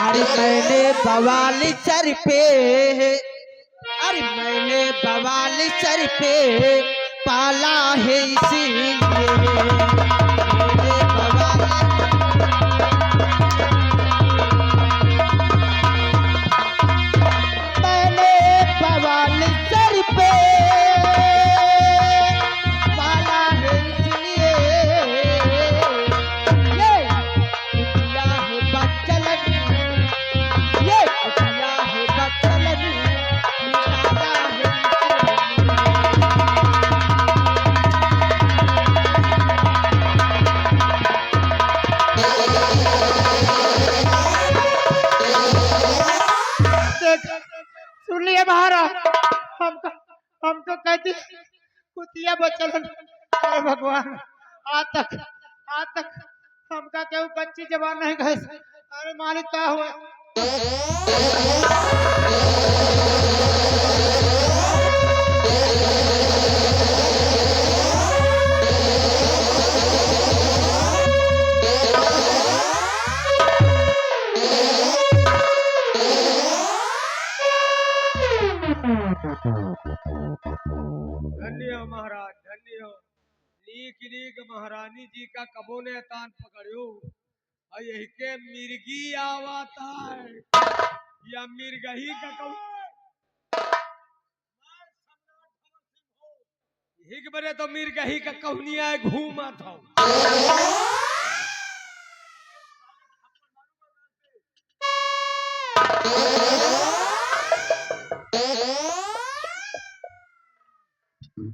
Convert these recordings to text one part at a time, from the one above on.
अरे मैंने बवाली सर पे, अरे मैंने बवाली सर पे पाला है इसीलिए मैंने बवाली सर पे पाला है इसलिए ये कुतिया है बच्चलन, ये कुतिया है बच्चलन निकाला है सुन लिया महाराज। हम तो कहते कुतिया बच्चलन। अरे भगवान, आज तक हमका केहू कच्ची जबान नहीं कहे। अरे मालिक क्या हुआ? धन्य हो महाराज, धन्य हो। नीक नीक महारानी जी का कबो ने तान पकड़ो और यही के मिर्गी आवता है या मिर्गही का कब यही के बने तो मिर्गही का कहनिया घूमा था।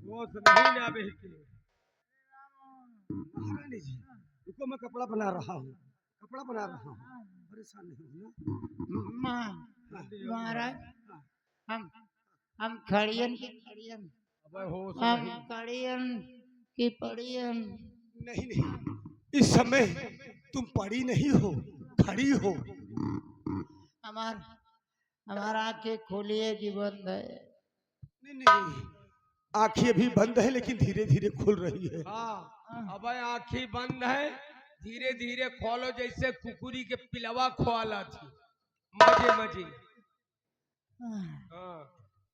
वो नहीं ना बेहती महारानी जी रुको, मैं कपड़ा बना रहा हूँ, परेशान नहीं हो ना। महाराज हम खड़ियन की खड़ियन, अबे होश हम नहीं। खड़ियन की पड़ियन। नहीं नहीं, इस समय तुम पड़ी नहीं हो, खड़ी हो। हमारा आंखें खोली है कि बंद है? नहीं नहीं, आंखें अभी बंद है लेकिन धीरे धीरे खुल रही है। हाँ, अब आँखी बंद है, धीरे धीरे खोलो जैसे कुकुरी के पिलवा खोला थी, मजे मजे। हाँ,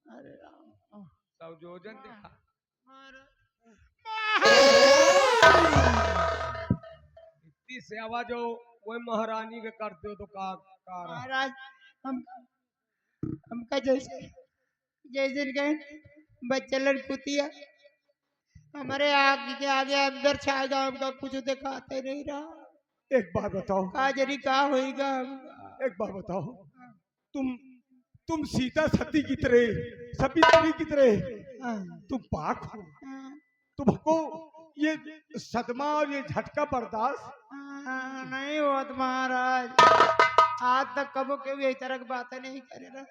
अरे राम, संयोजन देखा। इतनी सेवा जो वो महारानी के करते हो तो का महाराज हमका जैसे जैसे गए बच्चलन कुतिया हमारे आगे के आगे अंदर छाएगा, हमका कुछ दिखाते नहीं रहा। एक बात बताओ, काजरी का होएगा? एक बात बताओ, तुम सीता सती की तरह, सवित्री की तरह तुम पाक हो, तुमको ये सदमा और ये झटका बर्दाश्त नहीं हुआ महाराज। आज तक कबो के भी तरह की बातें नहीं करे ना।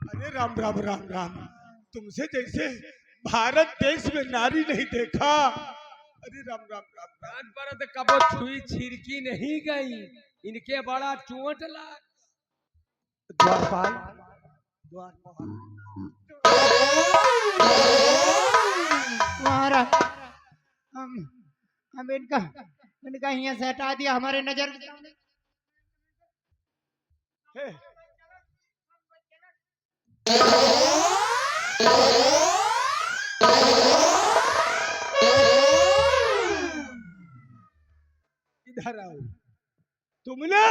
अरे राम राम राम राम, तुमसे जैसे भारत देश में नारी नहीं देखा। अरे राम राम राम राम। रात पर तो कबो छुई छिड़की नहीं गई, इनके बड़ा चोट लग। द्वारपाल, द्वारपाल महाराज हम इनका यहाँ से हटा दिया हमारे नजर के सामने। हे, इधर आओ। तुमने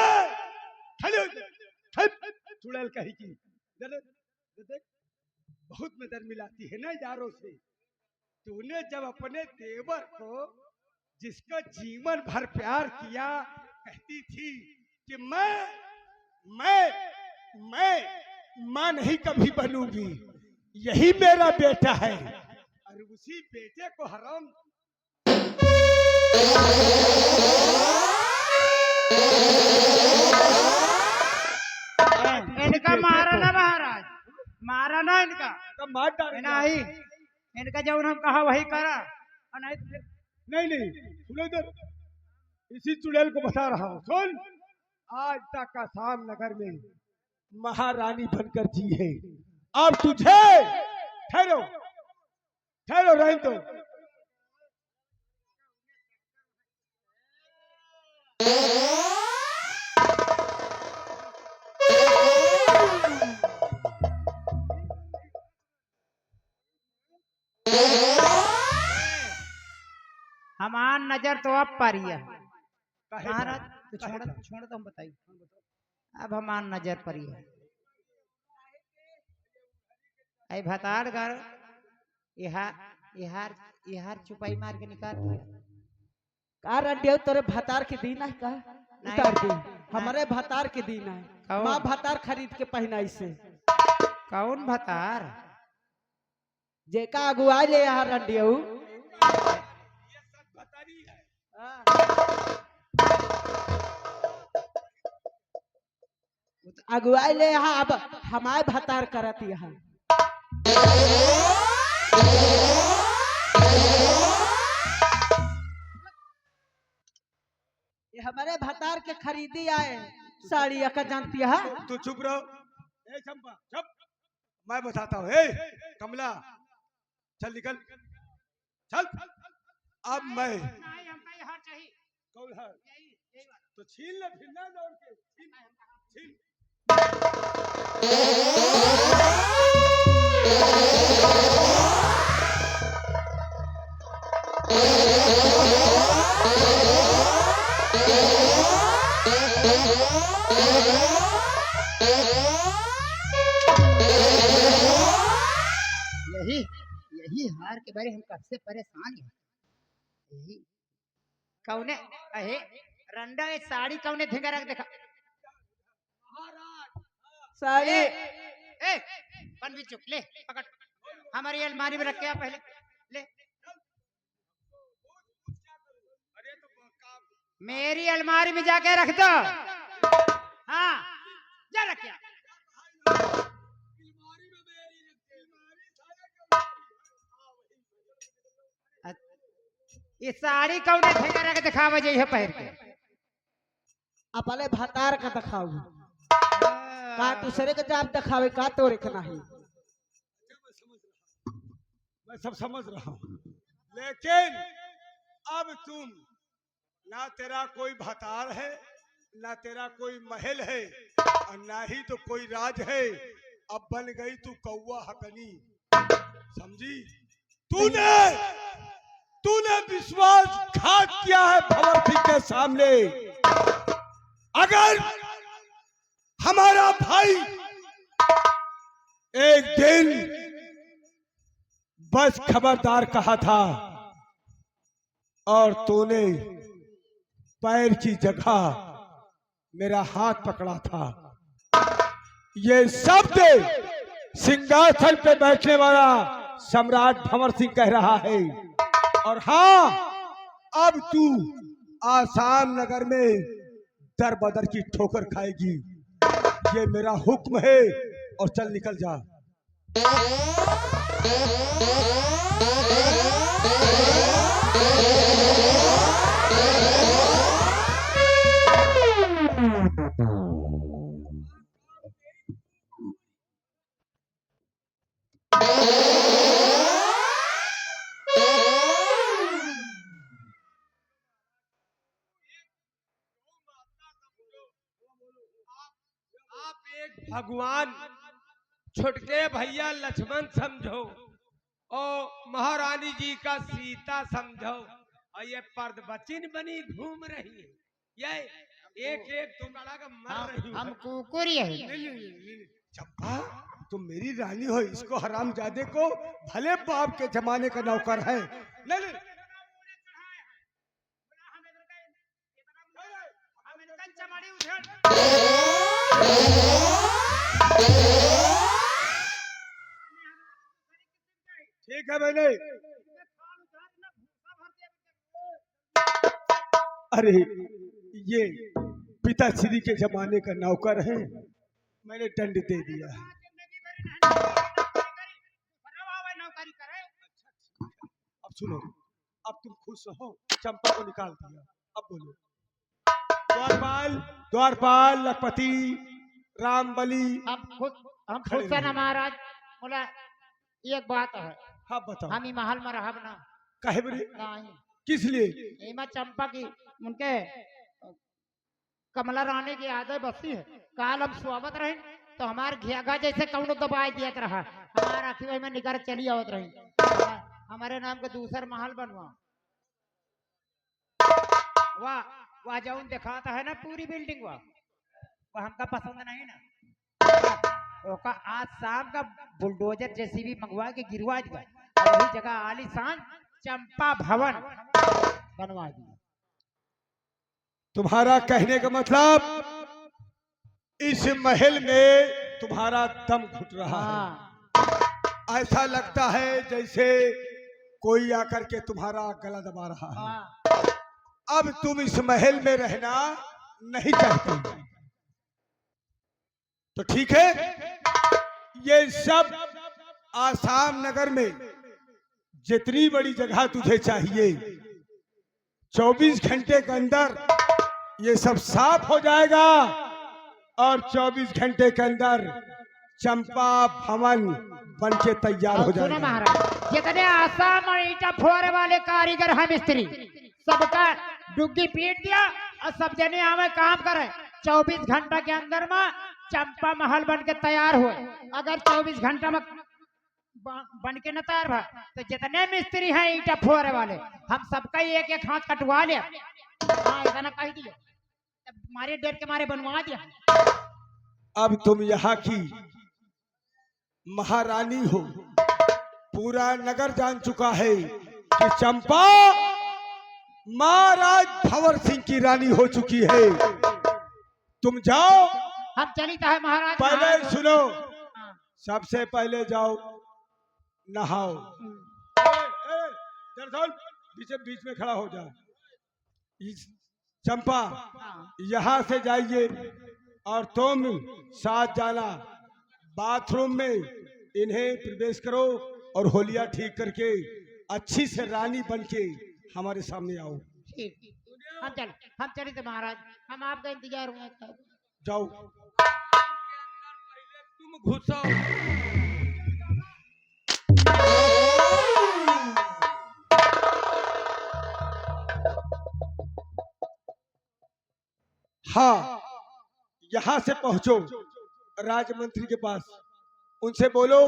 चुड़ैल कही की बहुत मदद मिलाती है ना यारों से। तूने जब अपने देवर को जिसका जीवन भर प्यार किया कहती थी कि मैं मां नहीं कभी बनूंगी, यही मेरा बेटा है, और उसी बेटे को हराम इनका मारा ना महाराज, मारा ना इनका, तो मार डाल नहीं इनका जो हम कहा वही करा। नहीं नहीं, सुनो इधर, इसी चुड़ैल को बता रहा हूँ। सुन, आज तक का शाम नगर में महारानी बनकर जी है, अब तुझे ठहरो रहने दो। हमार नजर तो अब पर ही है काहे महाराज। पर? तो काहे छोड़ पर? छोड़ तो हम बताइए, अब हमार नजर पर ही है। ऐ भतार घर इहार इहार इहार चुपाई मार के निकाल दिया। का रंडियो तेरे भतार के दिन है का नहीं। उतार दे। हमारे भतार के दिन है, कौन? माँ भतार खरीद के पहना इसे कौन भतार? जेका अगुआ ले यहाँ रंडियो ये सब भतारी है। अगुआ ले यहाँ अब हमारे भतार करत यहाँ। ये हमारे भतार के खरीदी आए साड़ी का जानती है। तू चुप रहो। ए चंपा चुप, मैं बताता हूँ। ए कमला चल निकल चल। अब मैं नहीं, हमका ये हार चाहिए। कौन है यही बात। तो छीन ले फिर ना दौड़ के छीन छीन। यही यही हार के बारे हम कब से परेशान हैं। यही कौने अहे रंडा ये साड़ी कौने धिंगा रख देखा। साड़ी ए पन भी चुप ले पकड़, हमारी अलमारी में रख के आ पहले ले। अरे तो काम मेरी अलमारी में जाके रख दो। हाँ जा रख के आ। बीमारी में मेरी रखते बीमारी सारे ये साड़ी कौने धिंगा रख दिखावा जाइए पहन के। अपने भतार का दिखाओ का दूसरे के जाप दिखावे का तोरे के नहीं। मैं सब समझ रहा हूँ, लेकिन अब तुम ना तेरा कोई भतार है, ना तेरा कोई महल है, और ना ही तो कोई राज है। अब बन गई तू कौवा हकनी, समझी? तूने विश्वासघात किया है भंवर के सामने। अगर हमारा भाई एक दिन बस खबरदार कहा था और तूने पैर की जगह मेरा हाथ पकड़ा था, ये शब्द सिंहासन पे बैठने वाला सम्राट भंवर सिंह कह रहा है। और हाँ, अब तू आसाम नगर में दर बदर की ठोकर खाएगी, ये मेरा हुक्म है। और चल निकल जा। आप एक भगवान छुटके भैया लक्ष्मण समझो और महारानी जी का सीता समझो, और ये पर्दबचिन बनी घूम रही है। ये एक एक तुम लड़ा का मर रही हो। हम कुकुरी है। नहीं, चंपा तुम मेरी रानी हो, इसको हरामजादे को भले बाप के जमाने का नौकर है। नहीं ठीक है मैंने। अरे ये पिताश्री के जमाने का नौकर है, मैंने दंड दे दिया। अब सुनो, अब तुम खुश हो, चंपा को निकाल दिया। अब बोलो। द्वारपाल लखपति रामबली। हम खुद से ना महाराज बोला एक बात है। हाँ बताओ। हम ही महल में रहब ना। काहे बरे? नहीं किस लिए? एमा चंपा की उनके कमला रानी की यादें बसी है। काल हम स्वागत रहे तो हमार घेगा जैसे कौन दबाई दियत रहा, हमारा आखिर में निकर चली आवत रही। हमारे नाम का दूसर महल बनवा। वाह वाह, जौन दिखाता है ना पूरी बिल्डिंग, वो हमका पसंद नहीं ना। ओका आज शाम का बुलडोजर जेसीबी मंगवा के गिरवा दिया और वही जगह आलीशान चंपा भवन बनवा दिया। तुम्हारा कहने का मतलब इस महल में तुम्हारा दम घुट रहा है। ऐसा लगता है जैसे कोई आकर के तुम्हारा गला दबा रहा है। अब तुम इस महल में रहना नहीं चाहते, तो ठीक है, ये सब आसाम नगर में जितनी बड़ी जगह तुझे चाहिए 24 घंटे के अंदर ये सब साफ हो जाएगा और 24 घंटे के अंदर चंपा भवन बन के तैयार हो सुनो जाएगा। महाराज, जितने आसाम और ईटा फोड़े वाले कारीगर हैं मिस्त्री, सबका डुग्गी पीट दिया और सब जने आवे काम करे। 24 घंटा के अंदर में चंपा महल बन के तैयार हुए। अगर 24 घंटा में बन के न तैयार भा तो जितने मिस्त्री हैं ईटा फोड़े वाले, हम सबका एक एक हाथ कटवा ले। हाँ, इतना कह दिया, मारे डर के मारे बनवा दिया। अब तुम यहाँ की महारानी हो, पूरा नगर जान चुका है कि चंपा महाराज भंवर सिंह की रानी हो चुकी है। तुम जाओ, हम चलिता है महाराज। पहले सुनो, सबसे पहले जाओ नहाओ। दरअसल बीच में खड़ा हो जा। चंपा यहाँ से जाइए और तुम साथ जाना, बाथरूम में इन्हें प्रवेश करो और होलिया ठीक करके अच्छी से रानी बनके हमारे सामने आओ। ठीक, हम चले थे महाराज, हम आपका इंतजार हुए। जाओ। तुम घुसो। हाँ, यहाँ से पहुंचो राजमंत्री के पास, उनसे बोलो